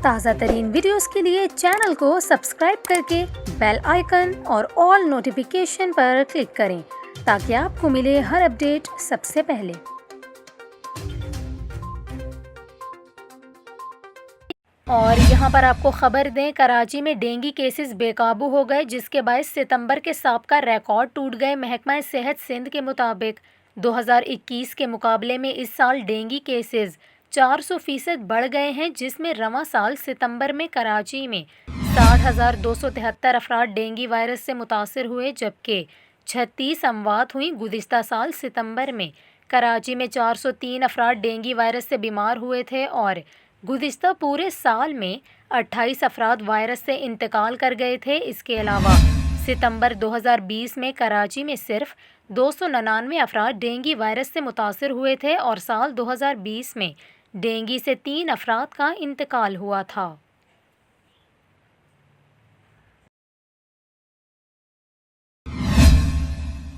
تازہ ترین ویڈیوز کے لیے چینل کو سبسکرائب کر کے بیل آئیکن اور آل نوٹیفیکیشن پر کلک کریں تاکہ آپ کو ملے ہر اپڈیٹ سب سے پہلے۔ اور یہاں پر آپ کو خبر دیں، کراچی میں ڈینگی کیسز بے قابو ہو گئے، جس کے باعث ستمبر کے سابقہ ریکارڈ ٹوٹ گئے۔ محکمہ صحت سندھ کے مطابق 2021 کے مقابلے میں اس سال ڈینگی کیسز 400% بڑھ گئے ہیں، جس میں رواں سال ستمبر میں کراچی میں 60,273 افراد ڈینگی وائرس سے متاثر ہوئے، جبکہ 36 اموات ہوئیں۔ گزشتہ سال ستمبر میں کراچی میں 403 افراد ڈینگی وائرس سے بیمار ہوئے تھے اور گزشتہ پورے سال میں 28 افراد وائرس سے انتقال کر گئے تھے۔ اس کے علاوہ ستمبر 2020 میں کراچی میں صرف 299 افراد ڈینگی وائرس سے متاثر ہوئے تھے اور سال 2020 میں ڈینگی سے 3 افراد کا انتقال ہوا تھا۔